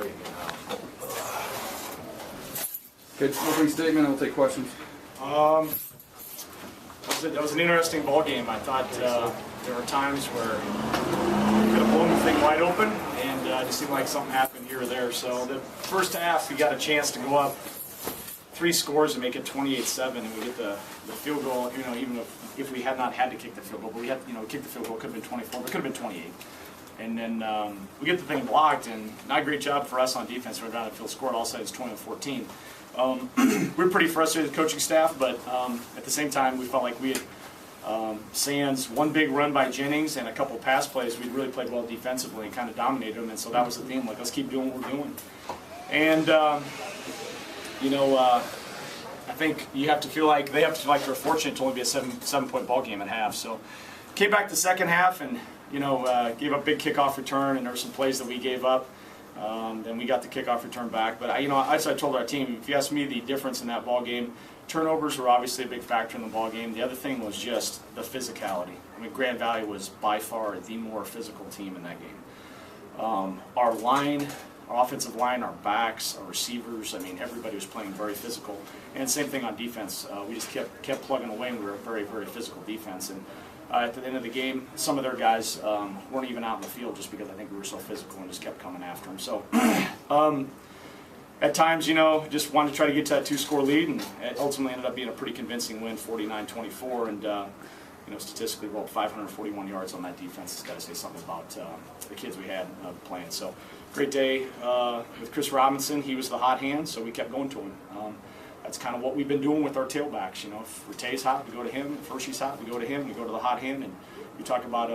great. Okay, opening statement, I'll take questions. That was an interesting ball game. I thought there were times where we could have blown the thing wide open, and it just seemed like something happened here or there. So the first half, we got a chance to go up 3 scores and make it 28-7, and we get the field goal. You know, even if we had not had to kick the field goal, but we had, kick the field goal, it could have been 24, but it could have been 28. And then we get the thing blocked, and not a great job for us on defense. We're down the field, scored all sides 20-14. We're pretty frustrated, the coaching staff, but at the same time, we felt like we had sans one big run by Jennings and a couple pass plays. We really played well defensively and kind of dominated them, and so that was the theme. Like, let's keep doing what we're doing. And I think you have to feel like they have to feel like they're fortunate to only be a seven-point ball game at half. So came back the second half and gave up big kickoff return, and there were some plays that we gave up. Then we got the kickoff return back. But as I told our team, if you ask me the difference in that ball game, turnovers were obviously a big factor in the ball game. The other thing was just the physicality. I mean, Grand Valley was by far the more physical team in that game. Our line, our offensive line, our backs, our receivers, I mean, everybody was playing very physical. And same thing on defense. We just kept plugging away, and we were a very, very physical defense. And at the end of the game, some of their guys weren't even out in the field just because I think we were so physical and just kept coming after them. So at times, just wanted to try to get to that 2-score lead, and it ultimately ended up being a pretty convincing win, 49-24. And statistically, well, 541 yards on that defense. It's got to say something about the kids we had playing. So great day with Chris Robinson. He was the hot hand, so we kept going to him. That's kind of what we've been doing with our tailbacks. If Rattay's hot, we go to him. If Hershey's hot, we go to him. We go to the hot hand. And we talk about,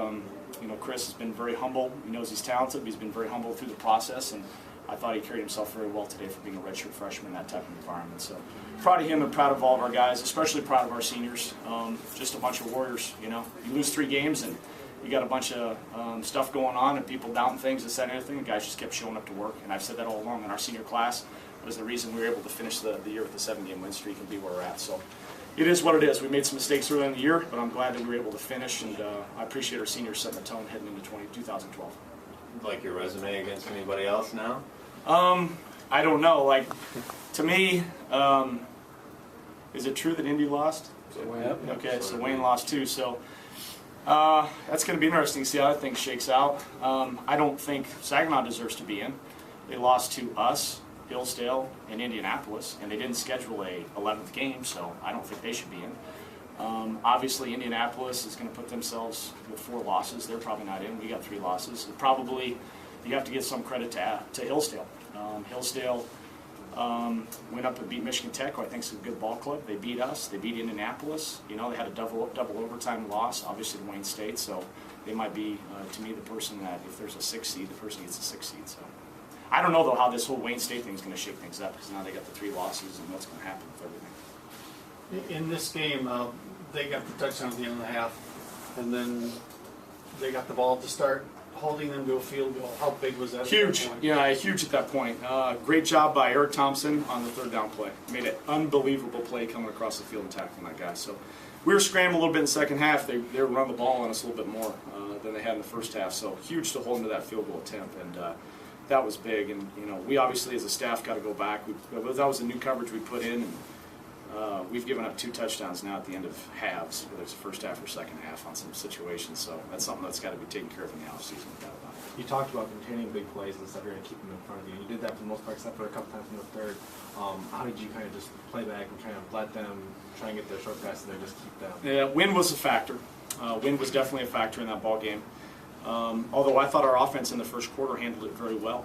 Chris has been very humble. He knows he's talented, but he's been very humble through the process. And I thought he carried himself very well today for being a redshirt freshman in that type of environment. So proud of him and proud of all of our guys, especially proud of our seniors. Just a bunch of warriors. You lose 3 games and you got a bunch of stuff going on and people doubting things, this, that, and everything. The guys just kept showing up to work. And I've said that all along. In our senior class was the reason we were able to finish the year with a 7-game win streak and be where we're at. So it is what it is. We made some mistakes early in the year, but I'm glad that we were able to finish, and I appreciate our seniors setting the tone heading into 2012. Like your resume against anybody else now? I don't know. Like, to me, is it true that Indy lost? Okay, so Wayne lost too. So that's going to be interesting to see how that thing shakes out. I don't think Saginaw deserves to be in. They lost to us, Hillsdale, and Indianapolis, and they didn't schedule a 11th game, so I don't think they should be in. Obviously, Indianapolis is going to put themselves with 4 losses. They're probably not in. We got 3 losses. Probably, you have to give some credit to Hillsdale. Hillsdale went up and beat Michigan Tech, who I think is a good ball club. They beat us. They beat Indianapolis. They had a double overtime loss, obviously, to Wayne State. So they might be, to me, the person that, if there's a 6th seed, the person gets a 6th seed. So I don't know, though, how this whole Wayne State thing is going to shake things up, because now they got the 3 losses and what's going to happen with everything. In this game, they got the touchdown at the end of the half, and then they got the ball to start holding them to a field goal. How big was that? Huge. Yeah, huge at that point. Great job by Eric Thompson on the 3rd down play. Made an unbelievable play coming across the field and tackling that guy. So we were scrambling a little bit in the second half. They were running the ball on us a little bit more than they had in the first half. So huge to hold them to that field goal attempt, and that was big. And we obviously as a staff got to go back. That was a new coverage we put in. And we've given up 2 touchdowns now at the end of halves, whether it's the first half or second half on some situations. So that's something that's got to be taken care of in the offseason. You talked about containing big plays and stuff. You're going to keep them in front of you. You did that for the most part, except for a couple times in the 3rd. How did you kind of just play back and kind of let them try and get their short passes and just keep them? Yeah, wind was a factor. Wind was definitely a factor in that ball game. Although I thought our offense in the first quarter handled it very well.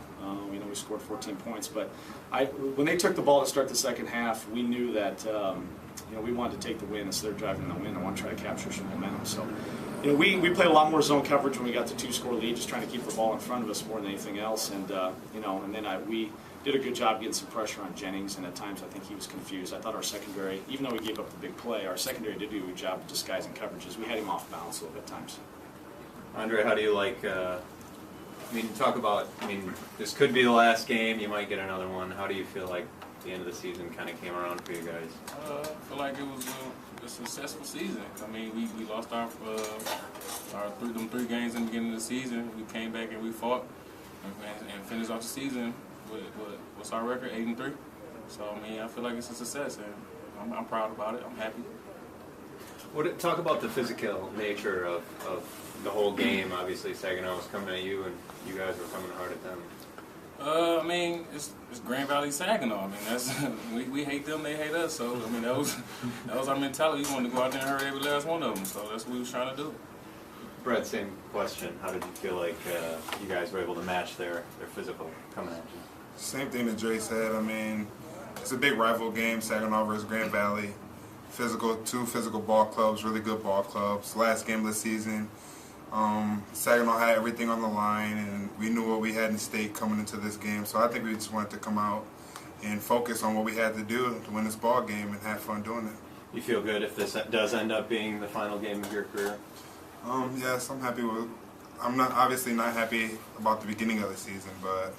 We scored 14 points, but when they took the ball to start the second half, we knew that we wanted to take the win instead of driving the win. I want to try to capture some momentum. So we played a lot more zone coverage when we got the 2-score lead, just trying to keep the ball in front of us more than anything else. And and then we did a good job getting some pressure on Jennings, and at times I think he was confused. I thought our secondary, even though we gave up the big play, our secondary did do a good job of disguising coverages. We had him off balance a little bit at times. Andre, how do you like, talk about, this could be the last game, you might get another one. How do you feel like the end of the season kind of came around for you guys? I feel like it was a successful season. We lost our 3 games in the beginning of the season. We came back and we fought and finished off the season what's our record? 8-3. So I mean, I feel like it's a success, and I'm proud about it. I'm happy. Talk about the physical nature of the whole game. Obviously, Saginaw was coming at you, and you guys were coming hard at them. I mean, it's Grand Valley Saginaw. I mean, that's we hate them, they hate us. So I mean, that was our mentality. We wanted to go out there and hurt every last one of them. So that's what we was trying to do. Brett, same question. How did you feel like you guys were able to match their physical coming at you? Same thing that Dre said. I mean, it's a big rival game, Saginaw versus Grand Valley. Two physical ball clubs, really good ball clubs. Last game of the season, Saginaw had everything on the line, and we knew what we had in stake coming into this game. So I think we just wanted to come out and focus on what we had to do to win this ball game and have fun doing it. You feel good if this does end up being the final game of your career? Yes, I'm happy with. I'm obviously not happy about the beginning of the season, but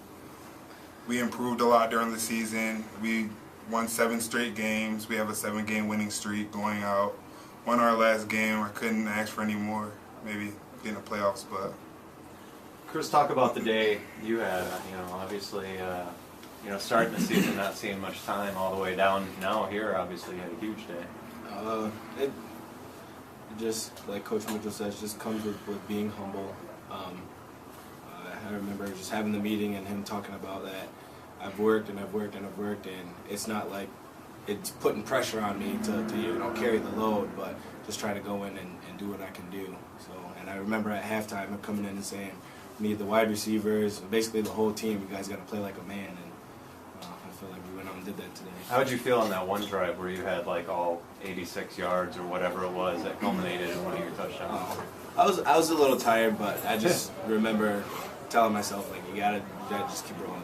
we improved a lot during the season. We won 7 straight games. We have a 7-game winning streak going out. Won our last game. I couldn't ask for any more. Maybe get in the playoffs, but. Chris, talk about the day you had. Obviously, starting the season, not seeing much time, all the way down now here. Obviously, you had a huge day. It just, like Coach Mitchell says, just comes with being humble. I remember just having the meeting and him talking about that. I've worked and I've worked and I've worked, and it's not like it's putting pressure on me to carry the load, but just try to go in and do what I can do. So, and I remember at halftime him coming in and saying, "We need the wide receivers, basically the whole team. You guys got to play like a man." And I feel like we went out and did that today. How did you feel on that one drive where you had like all 86 yards or whatever it was that culminated in one of your touchdowns? I was a little tired, but I just remember telling myself, like, you gotta just keep rolling,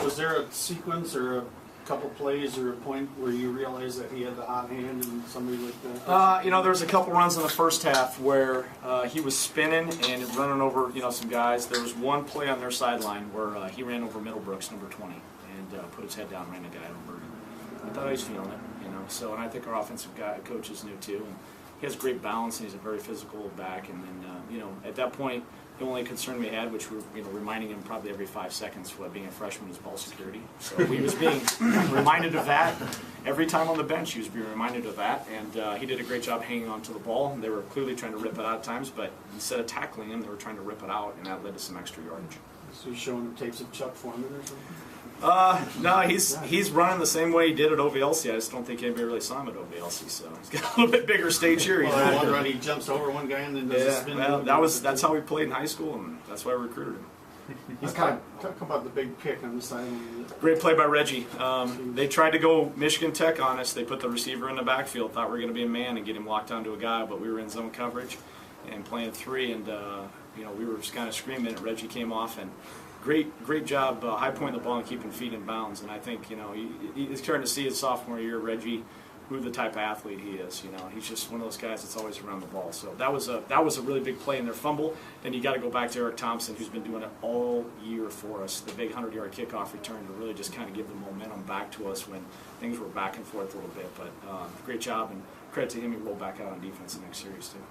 Was there a sequence or a couple plays or a point where you realized that he had the hot hand and somebody like that? There was a couple runs in the first half where he was spinning and running over, some guys. There was one play on their sideline where he ran over Middlebrooks, number 20, and put his head down, ran a guy over. I thought he was feeling it, So, and I think our offensive coaches knew too. And he has great balance, and he's a very physical back. And then, at that point, the only concern we had, which we're reminding him probably every 5 seconds, what being a freshman is ball security. So he was being reminded of that every time on the bench. He was being reminded of that, and he did a great job hanging on to the ball. They were clearly trying to rip it out at times, but instead of tackling him, they were trying to rip it out, and that led to some extra yardage. So you're showing the tapes of Chuck Foreman or something? No, he's running the same way he did at OVLC. I just don't think anybody really saw him at OVLC. So he's got a little bit bigger stage here. Well, one run he jumps over one guy and then does a spin. Well, that's how we played in high school, and that's why I recruited him. He's talk about the big pick on the sideline. Great play by Reggie. They tried to go Michigan Tech on us. They put the receiver in the backfield, thought we were going to be a man and get him locked onto a guy, but we were in zone coverage and playing 3, and we were just kind of screaming, and Reggie came off, and great job high pointing the ball and keeping feet in bounds. And I think he's starting to see his sophomore year, Reggie, who the type of athlete he is. He's just one of those guys that's always around the ball. So that was a really big play in their fumble. Then you got to go back to Eric Thompson, who's been doing it all year for us. The big 100-yard kickoff return to really just kind of give the momentum back to us when things were back and forth a little bit. But great job, and credit to him. He rolled back out on defense the next series too.